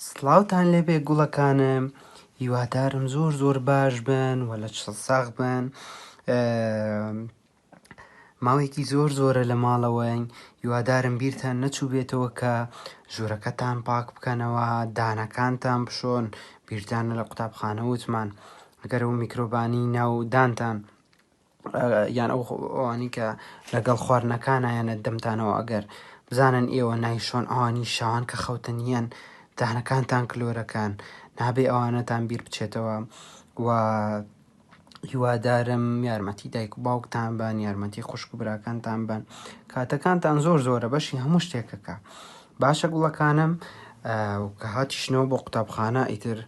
سڵاوتان لێبێ گوڵەکانم، هیوادارم زۆر باش بن و لە ساغ بن. ماوەیەکی زۆرە لە ماڵەوەین، هیوادارم بیرتان نەچوو بێتەوە کە ژوورەکەتان پاک بکەنەوە، دانەکانتان بشۆن. بیرتانە لە قوتابخانە وتمان ئەگەر ئەو میکرۆبانی ناو دانتان یان ئەوانی کە لەگەڵ خواردنەکانیانە دەمتانەوە ئەگەر بزانن ئێوە نایشۆن ئەوانی شاوان کە خەوتنیان داهنەکانتان کلۆرەکان نابێ ئەوانەتان بیر بچێتەوە. و هیوادارم یارمەتی دایک و باوکتان بن، یارمەتی خوشک و براکانتان بن، کاتەکانتان زۆرە بەشی هەموو شتێکەکە. باشە گوڵەکانم کە هاتیشنەوە بۆ قوتابخانە ئیتر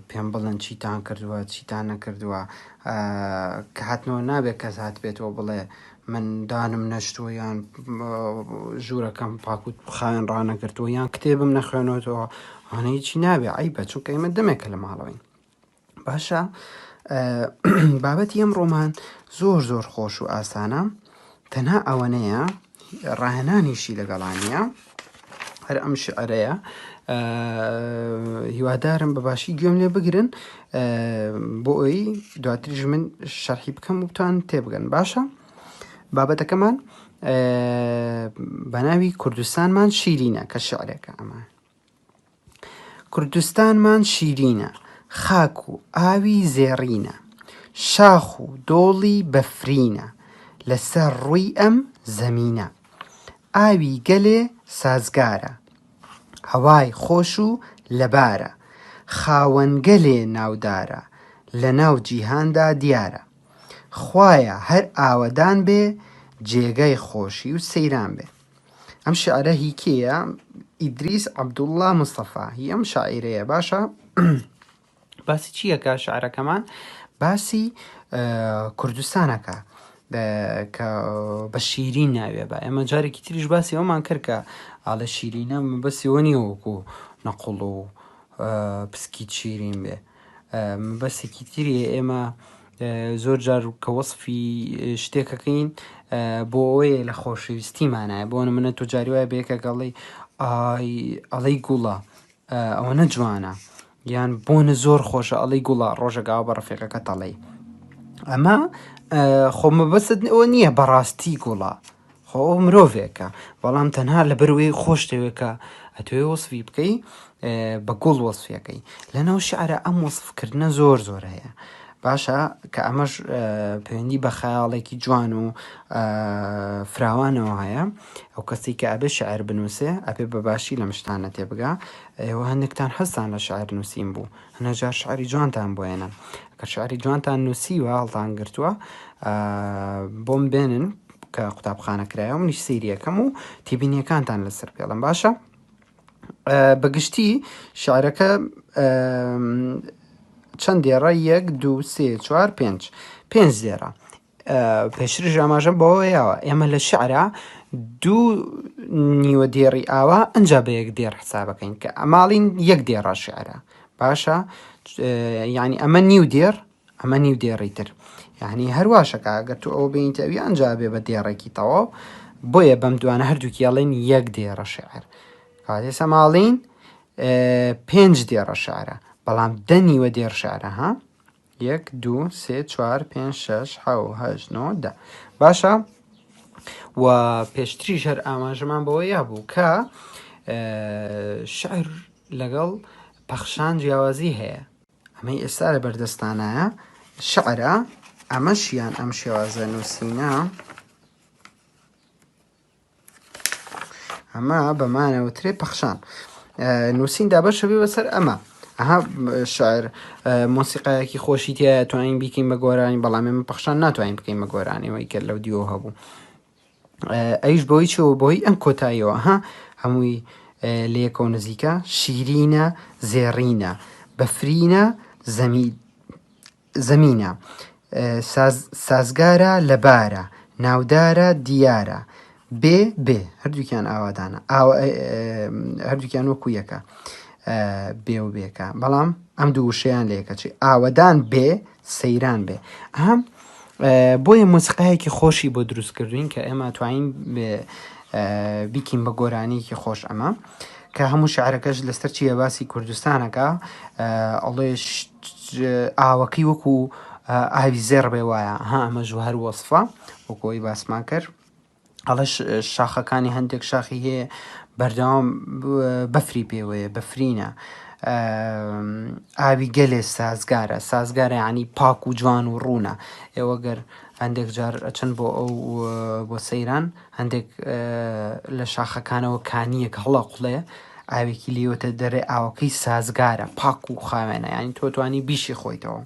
پێم بڵێن چیتان کردووە چیتان نەکردووە، کە هاتنەوە نابێت کەس هات بێتەوە بڵێ من دانم نەشتووە یان ژوورەکەم پاکوت بخاوێن ڕانەگرتووە یان کتێبم نەخوێنەوەتەوە، ئەوانە هیچی نابێ عیبە، چونکە ئێمە دەمێکە لە ماڵەوەین. باشە بابەتی ئەمڕۆمان زۆر خۆش و ئاسانە، تەنها ئەوەنەیە ڕاهێنانیشی لەگەڵانیە. هەر ئەم شعرەیە هیوادارم بەباشی گوێم لێ بگرن بۆ ئەوی دواتریش من شەرحی بکەم و بتوان تێبگەن. باشە بابەتەکەمان بەناوی کوردستانمان شیرینە کە شعرێکە. ئەمە کوردستانمان شیرینە، خاک و ئاوی زێڕینە، شاخ و دۆڵی بەفرینە، لەسەر ڕووی ئەم زەمینە، ئاوی گەلێ سازگارە، هەوای خۆش و لەبارە، خاوەنگەلێ ناودارە، لە ناو جیهاندا دیارە، خوایە هەر ئاوەدان بێ، جێگەی خۆشی و سەیران بێ. ئەم شعرە هی کێیە؟ ئیدریس عەبدوڵڵا مستەفا هی ئەم شاعیرەیە. باشە باسی چیەکە شعرەکەمان؟ باسی کوردستانەکە کە بە شیرین ناوێ. بە ئێمە جارێکی تریش باسی ئەومان کرد کە ئاڵە شیرینە بەسیەوە نیە وەکو نەقوڵ و پسکیت شیرین بێ، بەسێکی تریە. ئێمە زۆر جار کە وەسفی شتێکەکەین بۆ ئەوەیە لە خۆشەویستیمانایە. بۆ نمونە تۆ جاری وایە بەیەکە گەڵی ئەڵەی گوڵە ئەوەنە جوانە، یان بۆنە زۆر خۆشە ئەڵەی گوڵە ڕۆژەگاوە بە ڕەفیقەکە دەڵێ. ئەمە خۆ مەبەست ئەوە نییە بەڕاستی گوڵە، خۆ مرۆڤێکە، بەڵام تەنها لەبەرەوەی خۆش شتێوێکە ئەتوێ وەسفی بکەی بە گوڵ وەسفیەکەی. لەناو شعرە ئەم وەسفکردنە زۆر هەیە. باشە کە ئەمەش پەیوەندی بە خەیاڵێکی جوان و فراوانەوە هەیە. ئەو کەسی کە ئەبێ شعر بنووسێ ئەبێ بەباشی لەم شتانە تێبگا. ئێوە هەندێکتان هەستان لە شعر نووسین بوو، هەنەجار شعری جوانتان بۆێنن، کە شعری جوانتان نووسیوە هەڵتان گرتووە بۆم بێنن کە قوتابخانە کرایە و منیش سەیریەکەم و تێبینیەکانتان لەسەر پێڵم. باشە بەگشتی شعرەکە چەند دێڕە؟ 1 2 3 4 5 دێڕە. پێشترش ئاماژەم بەوەیەوە ئێمە لە شعرە 2 نیوە دێڕی ئاوا ئەنجا بە 1 دێڕ حسابەکەین کە ئەماڵین 1 دێڕە شعرە. باشە یعنی ئەمە نیو دێڕ، ئەمە نیو دێڕی تر، یعنی هەرواشەکە ئەگەر تو ئەو بینیتە ئەوی ئەنجا بێ بە دێڕێکی تەواو. بۆیە بەم دوانە هەردووکیاڵین 1 دێڕە شعر. کاتێسە ماڵین 5 دێڕە شعرە، بەڵام 10 نیوە دێڕ شعرە. 1 2 3 4 5 6 7 8 9 10. باشە و پێشتریش هەر ئاماژەمان بەوەیە بوو کە شعر لەگەڵ پەخشان جیاوازی هەیە. ئەمەی ئێستا لە بەردەستانایە شعرە، ئەمەشیان ئەم شێوازە نووسینە ئەمە بەمانەوترێ پەخشان نووسیندا بەشە بێ بەسەر ئەمە. شعر مۆسیقایەکی خۆشی تێ توانین بیکەین بە گۆرانی، بەڵام ئێمە پەخشان ناتوانین بکەین بە گۆرانیەوەی کە لەو دیوە هەبوو. ئەیش بۆی چەوە بۆی ئەم کۆتاییەوە هەمووی لێکە و نزیکە. شیرینە زێڕینە، بەفرینە زەمینە، سازگارە لەبارە، ناودارە دیارە، بێ هەردووکیان ئاوادانە، هەردووکیان وەکو یەکە بێ و بێکە، بەڵام ئەم دوو وشەیان لێکە چی ئاوەدان بێ سەیران بێ. بۆیە مۆسیقایەکی خۆشی بۆ دروستکردوین کە ئێمە توانین بیکین بە گۆرانیکی خۆش. ئەمە کە هەموو شعرەکەش لەسەر چیە باسی کوردستانەکە ئەڵێ ئاوەکەی وەکو ئاوی زێڕ بێ وایە ها ئەمە ژوهر وەسفە وەکۆی باسمان کرد ئەڵە شاخەکانی هەندێک شاخی هەیە بەردەوام بەفری پێوەیە بەفرینە ئاوی گەلێ سازگارە ینی پاک و جوان و ڕوونە ئێوە گەر هەندێک جار ئەچەند بۆ ئەو بۆ سەیران هەندێک لە شاخەکانەوە کانیەک هەڵە قوڵێ ئاوێکی لێوەتە دەرێ ئاوەکەی سازگارە پاک و خاوێنە ینی تۆ توانی بیشی خۆیتەوە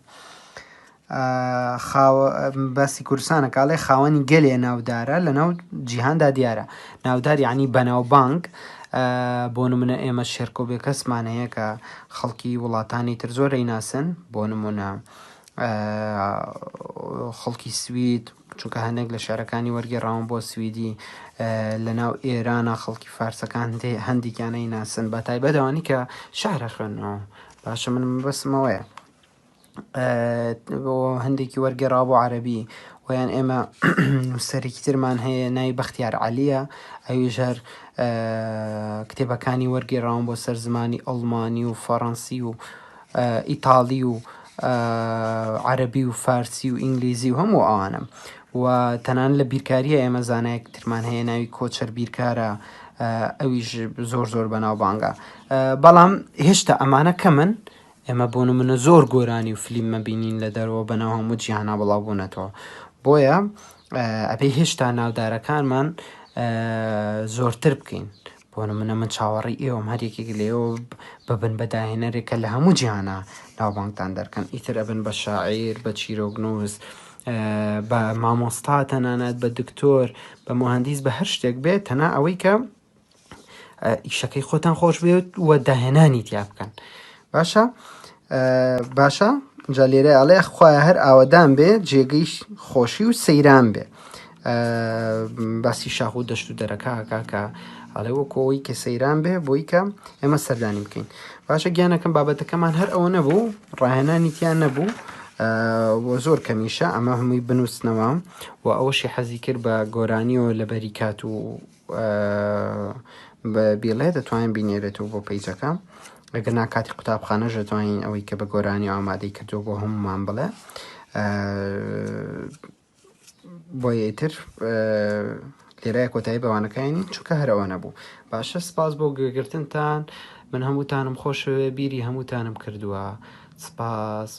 باسی کوردستانە کاڵێ خاوەنی گەلێ ناودارە لە ناو جیهاندا دیارە ناودار ینی بەناوبانگ بۆ نمونە ئێمە شێرکۆبێ کەسمان هەیە کە خەڵکی وڵاتانی تر زۆر ئەیناسن بۆ نمونە خەڵکی سوید چونکە هەندێک لە شارەکانی وەرگێڕاون بۆ سویدی لە ناو ئێرانە خەڵکی فارسەکان هەندێکیانە ئەیناسن بە تایبەتەوانی کە شارە خوێنەوە باشە من بەسمەوەیە بۆ هەندێکی وەرگێڕا بۆ عەرەبی ویان ئێمە نووسەرێکی ترمان هەیە ناوی بەختیار عەلیە ئەوی ژەر کتێبەکانی وەرگێڕاون بۆ سەر زمانی ئەڵمانی و فەڕەنسی و ئیتاڵی و عەرەبی و فارسی و ئینگلیزی و هەموو ئەوانم و تەنان لە بیرکاریە ئێمە زانایەک ترمان هەیە ناوی کۆچەر بیرکارە ئەویش زۆر بەناوبانگە بەڵام هێشتا ئەمانە کەمن ئێمە بۆ نمونە زۆر گۆرانی و فیلممە بینین لە دەرەوە بەناو هەموو جیهانە بڵاوبوونەتەوە بۆیە ئەبێ هێشتا ناودارەکانمان زۆرتر بکەین بۆ نمونە من چاوەڕی ئێوەم هەرێکێک لێەوە ببن بەداهێنەرێکە لە هەموو جیهانە ناوبانگتان دەرکەن ئیتر ئەبن بە شاعیر بە چیرۆکنووس بە مامۆستا تەنانەت بە دکتۆر بە مهندیس بە هەر شتێک بێت تەنها ئەوەی کە ئیشەکەی خۆتان خۆش بێت وە داهێنانی تیا بکەن باشە جا لێرە ئەڵێ خوایە هەر ئاوەدان بێ جێگەی خۆشی و سەیران بێ باسی شاخ و دەشت و دەرەکە کە ئەڵێ وەکۆی کە سەیران بێ بۆی کە ئێمە سەردانی بکەین باشە گیانەکەم بابەتەکەمان هەر ئەوە نەبوو ڕاهێنانی تیان نەبوو بۆ زۆر کەمیشە ئەمە هەمووی بنووسنەوە و ئەوەشی حەزی کرد بە گۆرانیەوە لە بەریکات و بە بێڵێ دەتوانین بینێرێتەوە بۆ پەیجەکە ئەگەر ناکاتی قوتابخانەش دەتوانین ئەوەی کە بە گۆرانی ئامادەی کردو بۆ هەمومان بڵێ بۆ یەتر لێرای کۆتایی بەوانەکانی چونکە هەرەوە نەبوو باشە سپاس بۆ گوێگرتنتان من هەمووتانم خۆشەوێ بیری هەمووتانم کردووە سپاس